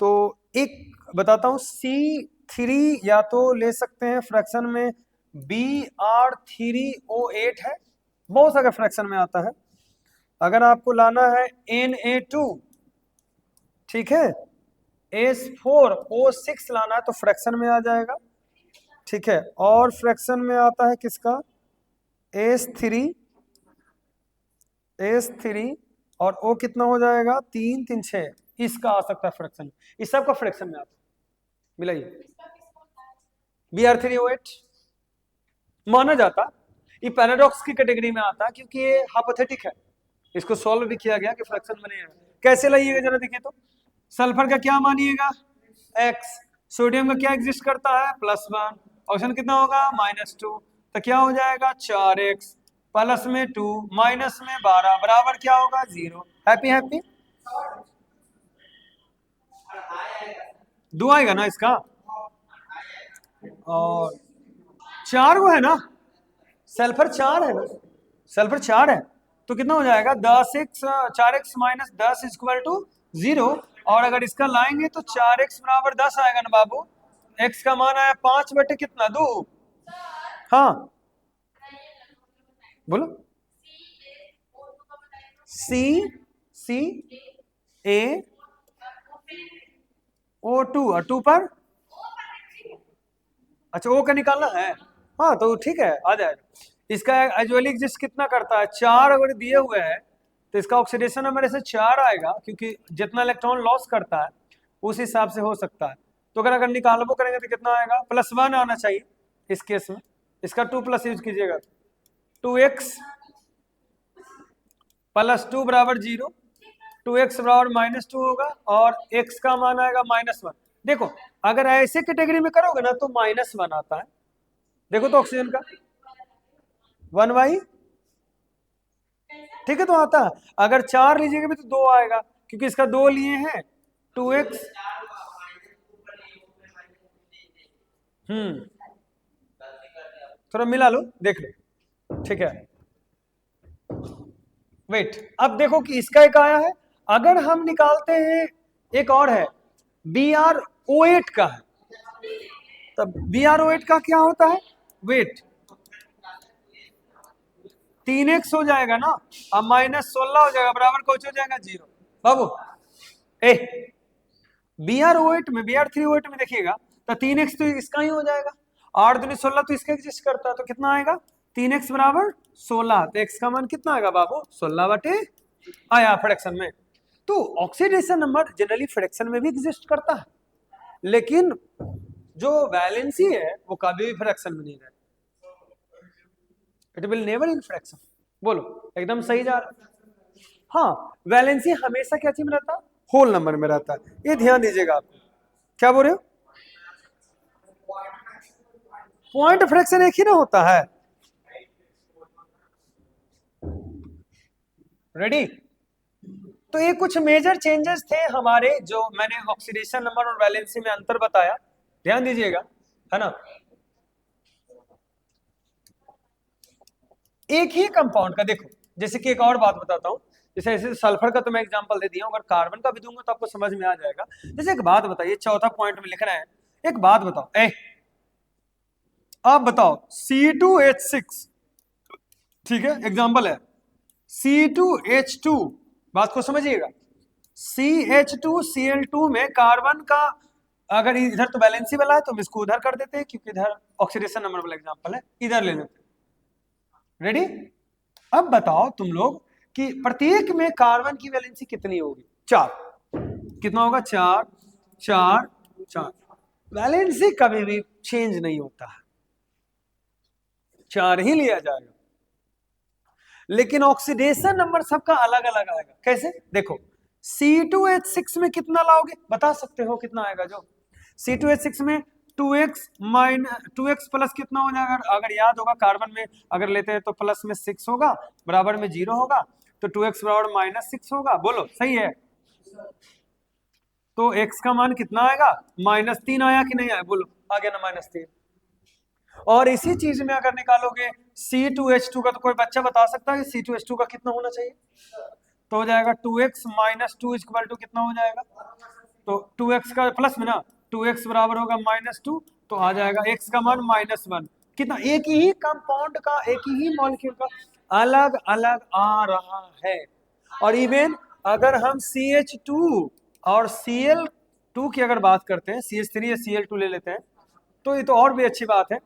तो एक बताता हूं, C3 या तो ले सकते हैं फ्रैक्शन में Br3O8 है, बहुत सारे फ्रैक्शन में आता है। अगर आपको लाना है Na2, ठीक है, S4O6 लाना है तो फ्रैक्शन में आ जाएगा, ठीक है। और फ्रैक्शन में आता है किसका, S3 और O कितना हो जाएगा, 3 3 6, इसका आ सकता है फ्रैक्शन, इस सब का फ्रैक्शन में आता है। मिलाइए, Br3O8 माना जाता, ये पैराडॉक्स की कैटेगरी में आता है क्योंकि ये हाइपोथेटिक है, इसको सॉल्व भी किया गया कि फ्रैक्शन बनेगा। कैसे लाइएगा जरा देखिए तो, सल्फर का क्या मानिएगा, x, सोडियम का क्या एग्जिस्ट करता है, +1, ऑप्शन कितना होगा, -2, तो क्या हो जाएगा 4x प्लस में 2 माइनस में 12 बराबर क्या होगा 0। हैप्पी हैप्पी, दो आएगा ना इसका, और 4 वो है ना, सल्फर 4 है ना, सल्फर 4 है तो कितना हो जाएगा 10x 4x minus 10 equal to 0। और अगर इसका लाएंगे तो 4x बराबर 10 आएगा ना बाबू, x का मान आया 5 बटे कितना 2, हाँ बोलो, CaO2 और 2 पर, अच्छा O का निकालना है, हाँ तो ठीक है आ जाएगा। इसका एजुअली एग्जिस्ट कितना करता है, 4 अगर दिए हुए हैं तो इसका ऑक्सीडेशन नंबर ऐसे 4 आएगा, क्योंकि जितना इलेक्ट्रॉन लॉस करता है उस हिसाब से हो सकता है। तो अगर निकालबो करेंगे तो कितना आएगा, +1 आना चाहिए इस केस में, इसका 2 प्लस यूज कीजिएगा, 2x + 2 बराबर 0, 2x बराबर -2 होगा और x का मान आएगा -1। देखो अगर ऐसे कैटेगरी में करोगे ना तो -1 आता है, देखो तो ऑक्सीजन का 1y, ठीक है तो आता है। अगर 4 लीजिएगा भी तो 2 आएगा, क्योंकि इसका 2 लिए हैं 2x, थोड़ा मिला लो देख लो, ठीक है। वेट, अब देखो कि इसका एक आया है, अगर हम निकालते हैं एक और है Br08 का है, तब Br08 का क्या होता है, वेट 3x हो जाएगा ना, अब -16 हो जाएगा बराबर कुछ हो जाएगा 0। बाबू ए Br08 में Br3O8 में देखिएगा तो 3x तो इसका ही हो जाएगा, 8 दूनी 16 तो इसका एग्जिस्ट करता है, तो कितना आएगा 3x बराबर 16, तो x का मान कितना आएगा बाबू 16 बटे आया फ्रैक्शन में। तो ऑक्सीडेशन नंबर जनरली फ्रैक्शन में भी एग्जिस्ट करता है, लेकिन जो वैलेंसी है वो कभी भी फ्रैक्शन में नहीं रहता, it will never in fraction. बोलो एकदम सही जा रहा है, हाँ वैलेंसी हमेशा क्या चीज में रहता है, होल नंबर में रहता है, ये ध्यान दीजिएगा आप। क्या बोल रहे हो, पॉइंट फ्रैक्शन एक ही ना होता है, रेडी। तो ये कुछ मेजर चेंजेस थे हमारे, जो मैंने ऑक्सीडेशन नंबर और वैलेंसी में अंतर बताया, ध्यान दीजिएगा, है ना। एक ही कंपाउंड का देखो, जैसे कि एक और बात बताता हूं, जैसे ऐसे सल्फर का तो मैं एग्जांपल दे दिया हूं, अगर कार्बन का भी दूंगा तो आपको समझ में आ जाएगा। जैसे एक बात बताइए, चौथा पॉइंट में लिख रहे हैं, एक बात बताओ, आप बताओ C2H6, ठीक है एग्जांपल है C2H2, बात को समझिएगा, CH2Cl2 में कार्बन का अगर इधर तो वैलेंसी वाला है तो हम इसको उधर कर देते हैं, क्योंकि इधर ऑक्सीडेशन नंबर वाला एग्जांपल है, इधर ले लेते हैं, रेडी। अब बताओ तुम लोग कि प्रत्येक में कार्बन की वैलेंसी कितनी होगी, 4, कितना होगा 4 4 4, वैलेंसी कभी भी चेंज नहीं होता है, 4 ही लिया जाएगा, लेकिन ऑक्सीडेशन नंबर सबका अलग अलग आएगा। कैसे, देखो C2H6 में कितना लाओगे, बता सकते हो कितना आएगा, जो C2H6 में 2x प्लस कितना हो जाएगा, अगर याद होगा कार्बन में अगर लेते हैं तो प्लस में 6 होगा, बराबर में 0 होगा, तो 2x बराबर -6 होगा, बोलो सही है। तो x का मान कितना आएगा, -3 आया कि नहीं आया, बोलो आ गया ना -3। और इसी चीज में अगर निकालोगे C2H2 का, तो कोई बच्चा बता सकता है कि C2H2 का कितना होना चाहिए, तो हो जाएगा 2x - 2 इक्वल टू कितना हो जाएगा, तो 2x का प्लस में ना 2x बराबर होगा -2, तो आ जाएगा x का मान -1, कितना, एक ही कंपाउंड का, एक ही मॉलिक्यूल का अलग अलग आ रहा है। और इवन अगर हम CH2 और Cl2 की अगर बात करते हैं, CH3 या Cl2 ले लेते हैं, तो ये तो और भी अच्छी बात है।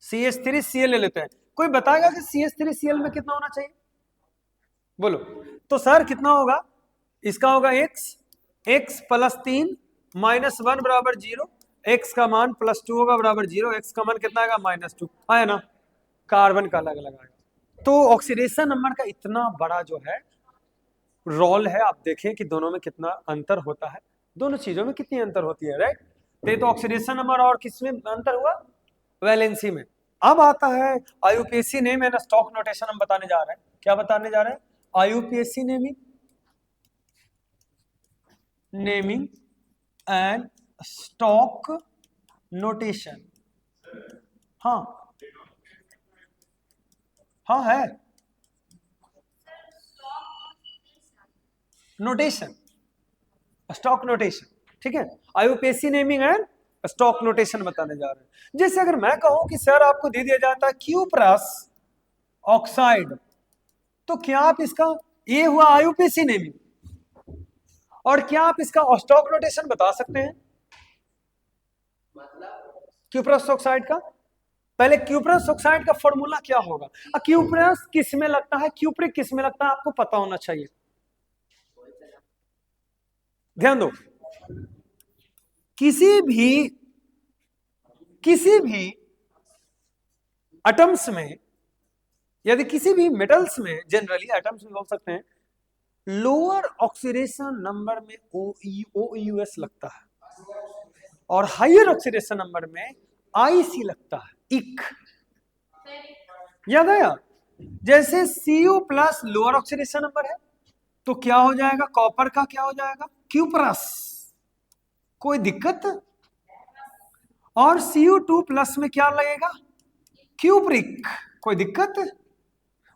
CH3Cl ले लेते हैं, कोई बताएगा कि CH3Cl में कितना होना चाहिए? बोलो तो सर कितना होगा? इसका होगा x प्लस 3 माइनस 1 बराबर 0, x का मान प्लस 2 होगा बराबर 0, x का मान कितना आएगा? -2 आया ना, कार्बन का अलग अलग आएगा। तो ऑक्सीडेशन नंबर का इतना बड़ा जो है रोल है, आप देखें कि दोनों में कितना अंतर होता है, दोनों चीजों में कितनी अंतर होती है, राइट। तो ऑक्सीडेशन नंबर और किसमें अंतर हुआ? वैलेंसी में। अब आता है IUPAC name and stock notation, हम बताने जा रहे हैं। क्या बताने जा रहे हैं? IUPAC naming and stock notation. हाँ हाँ है नोटेशन, स्टॉक नोटेशन, ठीक है। IUPAC naming and stock notation बताने जा रहे हैं। जैसे अगर मैं कहूं कि सर आपको दे दिया जाता है क्यूप्रस ऑक्साइड, तो क्या आप इसका, ये हुआ IUPAC नेमिंग, और क्या आप इसका स्टॉक नोटेशन बता सकते हैं? क्यूप्रस ऑक्साइड का, पहले क्यूप्रस ऑक्साइड का फॉर्मूला क्या होगा? क्यूप्रस किस में लगता है, क्यूप्रिक किस में लगता है, आपको पता होना चाहिए। ध्यान दो, किसी भी एटम्स में, यदि किसी भी मेटल्स में, जनरली एटम्स में बोल सकते हैं, लोअर ऑक्सीडेशन नंबर में OUS लगता है, और हायर ऑक्सीडेशन नंबर में IC लगता है, इक। याद आया? जैसे Cu plus lower oxidation number है, तो क्या हो जाएगा? कॉपर का क्या हो जाएगा? क्यूप्रस। कोई दिक्कत? और Cu2 प्लस में क्या लगेगा? क्यूप्रिक। कोई दिक्कत?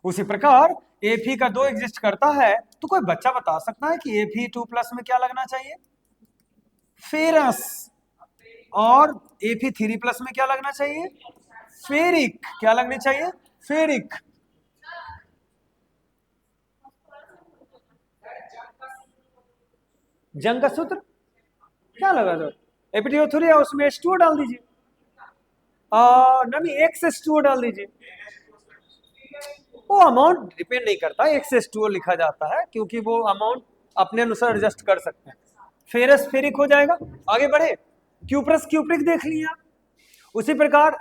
उसी प्रकार Fe का 2 एग्जिस्ट करता है, तो कोई बच्चा बता सकता है कि Fe2 प्लस में क्या लगना चाहिए? फेरस। और Fe3 प्लस में क्या लगना चाहिए? फेरिक। क्या लगनी चाहिए? फेरिक। जंग का सूत्र क्या लगा दो? Fe3 है, उसमें H2O डाल दीजिए, नहीं X2O डाल दीजिए। वो अमाउंट डिपेंड नहीं करता, X2O लिखा जाता है क्योंकि वो अमाउंट अपने अनुसार एडजस्ट कर सकते हैं। फेरस फेरिक हो जाएगा। आगे बढ़े, क्यूप्रस क्यूप्रिक देख लिया। उसी प्रकार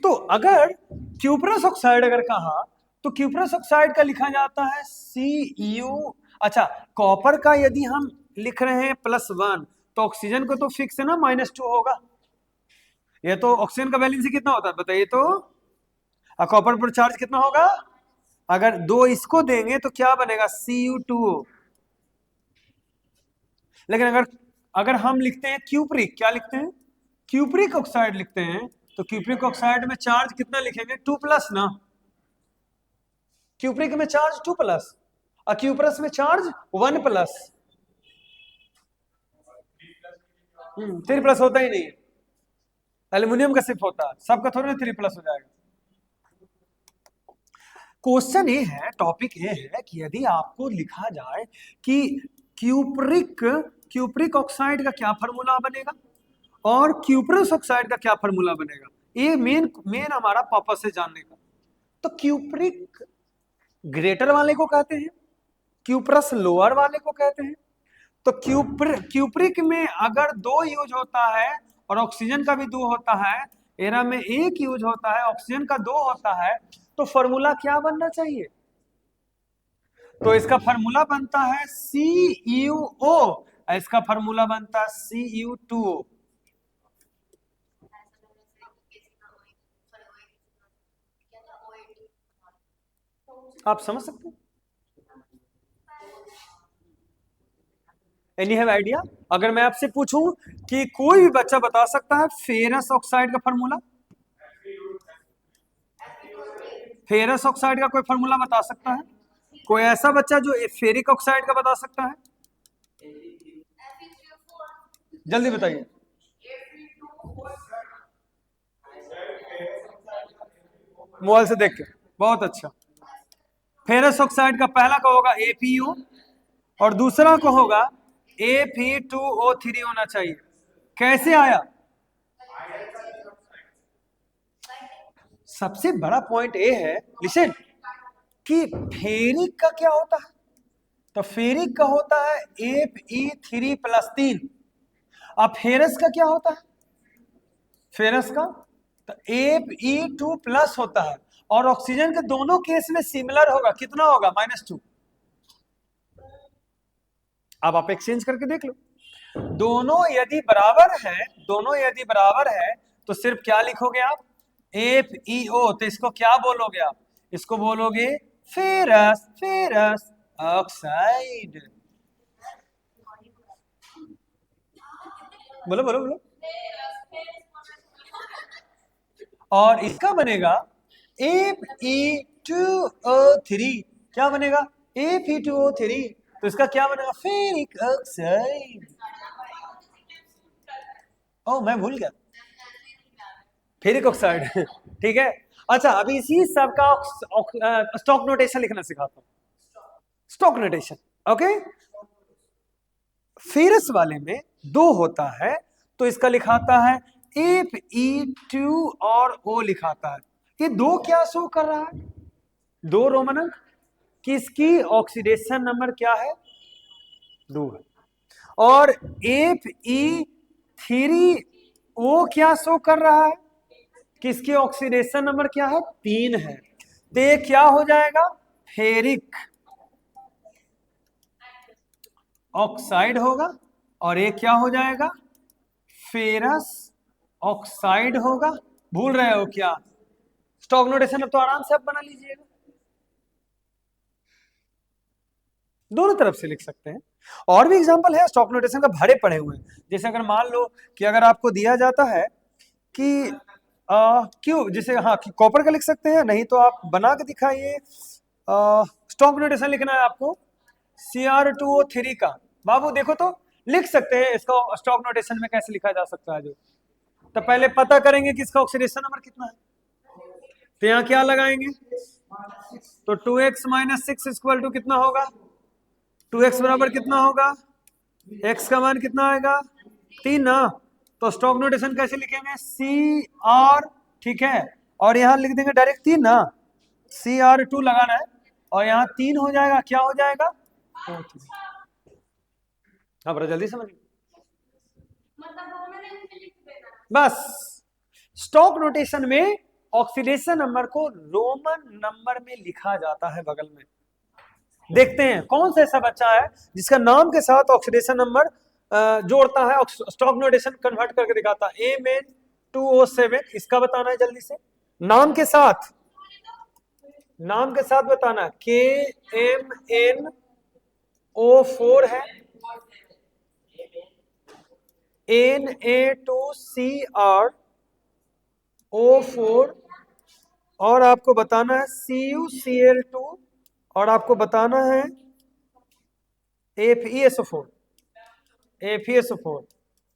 तो अगर क्यूप्रस ऑक्साइड अगर कहा, तो क्यूप्रस ऑक्साइड का लिखा जाता है Cu। अच्छा, कॉपर का यदि हम लिख रहे हैं +1, तो ऑक्सीजन को तो फिक्स है ना, -2 होगा। ये तो ऑक्सीजन का वैलेंसी कितना होता है बताइए तो? कॉपर पर चार्ज कितना होगा? अगर 2 इसको देंगे तो क्या बनेगा? Cu2O। लेकिन अगर हम लिखते हैं क्यूप्रिक, क्या लिखते हैं? क्यूप्रिक ऑक्साइड लिखते हैं, तो क्यूप्रिक ऑक्साइड में चार्ज कितना लिखेंगे? 2+ ना। क्यूप्रिक में चार्ज 2+, और क्यूप्रस में चार्ज 1+। 3+ होता ही नहीं है, एल्यूमिनियम का सिर्फ होता है, सबका थोड़ा ना 3+ हो जाएगा। क्वेश्चन ये है, टॉपिक ये है कि यदि आपको लिखा जाए कि क्यूप्रिक ऑक्साइड का क्या फॉर्मूला बनेगा और क्यूप्रस ऑक्साइड का क्या फॉर्मूला बनेगा, ये मेन हमारा पर्पस है जानने का। तो क्यूप्रिक ग्रेटर वाले को कहते हैं, क्यूप्रस लोअर वाले को कहते हैं। तो क्यूप्रिक में अगर 2 यूज होता है और ऑक्सीजन का भी 2 होता है, एरा में 1 यूज होता है, ऑक्सीजन का 2 होता है, तो फॉर्मूला क्या बनना चाहिए? तो इसका फॉर्मूला बनता है CuO, इसका फॉर्मूला बनता है Cu2O। आप समझ सकते हैं? Any have idea? अगर मैं आपसे पूछूं कि कोई भी बच्चा बता सकता है फेरस ऑक्साइड का फॉर्मूला? फेरस ऑक्साइड का कोई फॉर्मूला बता सकता है? कोई ऐसा बच्चा जो फेरिक ऑक्साइड का बता सकता है? जल्दी बताइए। मोबाइल से देख के, बहुत अच्छा। फेरस ऑक्साइड का पहला का होगा APU और दूसरा को होगा Fe2O3 होना चाहिए। कैसे आया? सबसे बड़ा पॉइंट ये है, लिसन, कि फेरिक का क्या होता है? तो फेरिक का होता है Fe3+3। अब फेरस का क्या होता है? फेरस का तो Fe2+ होता है और ऑक्सीजन के दोनों केस में सिमिलर होगा। कितना होगा? -2। अब आप एक्सचेंज करके देख लो। दोनों यदि बराबर है तो सिर्फ क्या लिखोगे आप? FeO। तो इसको क्या बोलोगे आप? इसको बोलोगे फेरस ऑक्साइड। बोलो बोलो बोलो। और इसका बनेगा Fe2O3। क्या बनेगा? Fe2O3। तो इसका क्या बनेगा? Ferric oxide. ओ मैं भूल गया, फेरिक ऑक्साइड। ठीक है। अच्छा, अभी इसी सब का स्टॉक नोटेशन लिखना सिखाता हूं। Stock notation, okay. फेरस वाले में 2 होता है तो इसका लिखाता है Fe2 और O लिखाता है। ये 2 क्या शो कर रहा है? 2 रोमन अंक। किसकी ऑक्सीडेशन नंबर क्या है? 2 है। और Fe3O क्या शो कर रहा है? किसकी ऑक्सीडेशन नंबर क्या है? 3 है। तो ये क्या हो जाएगा? फेरिक ऑक्साइड होगा। और ये क्या हो जाएगा? फेरस ऑक्साइड होगा। भूल रहे हो क्या? स्टॉक नोटेशन अब तो आराम से आप बना लीजिएगा, दोनों तरफ से लिख सकते हैं। और भी एग्जांपल है स्टॉक नोटेशन का, भरे पड़े हुए हैं। जैसे अगर मान लो कि अगर आपको दिया जाता है कि क्यों, जैसे हाँ कॉपर का लिख सकते हैं, नहीं तो आप बना के दिखाइए। स्टॉक नोटेशन लिखना है आपको Cr2O3 का। बाबू देखो तो लिख सकते हैं इसका स्टॉक नोटेशन में कैसे लिखा जा सकता है। जो तो पहले पता करेंगे कि इसका ऑक्सीडेशन नंबर कितना है। तो यहाँ क्या लगाएंगे? तो 2x - 6 = कितना होगा? 2x बराबर कितना होगा? x का मान कितना आएगा? 3 ना। तो स्टॉक नोटेशन कैसे लिखेंगे? Cr, ठीक है, और यहाँ लिख देंगे डायरेक्ट 3 ना। Cr2 लगाना है और यहाँ 3 हो जाएगा। क्या हो जाएगा? हाँ बड़ा जल्दी समझिए। बस स्टॉक नोटेशन में ऑक्सीडेशन नंबर को रोमन नंबर में लिखा जाता है बगल में। देखते हैं कौन सा ऐसा बच्चा है जिसका नाम के साथ ऑक्सीडेशन नंबर जोड़ता है, स्टॉक नोटेशन कन्वर्ट करके दिखाता है। Mn2O7, इसका बताना है जल्दी से। नाम के साथ बताना। KMnO4 है, Na2CrO4, और आपको बताना है CuCl2, और आपको बताना है FeSO4।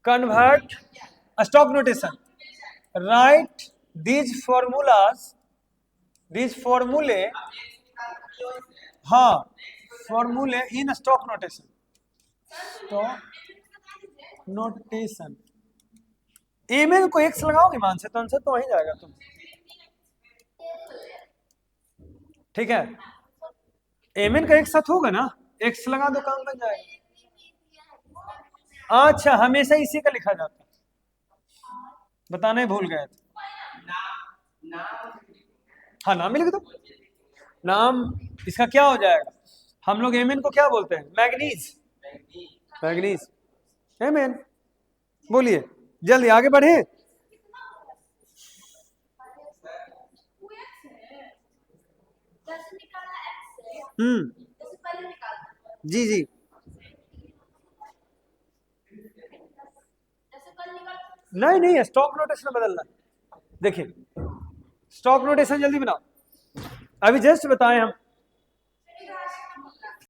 Convert stock notation, right these फॉर्मूले, हाँ फॉर्मूले इन स्टॉक नोटेशन। Mn को x लगाओगे मान से, तो आंसर तो वहीं जाएगा तुम। ठीक है, Mn का एक साथ होगा ना, x लगा दो, काम बन जाएगा। अच्छा, हमेशा इसी का लिखा जाता है, बताने भूल गए थे। हाँ नाम भी लिख दो। नाम इसका क्या हो जाएगा? हम लोग Mn को क्या बोलते हैं? मैग्नीज। Mn बोलिए, जल्दी आगे बढ़े। जी जी, नहीं स्टॉक नोटेशन बदलना। देखिए स्टॉक नोटेशन जल्दी बनाओ, अभी जस्ट बताएं हम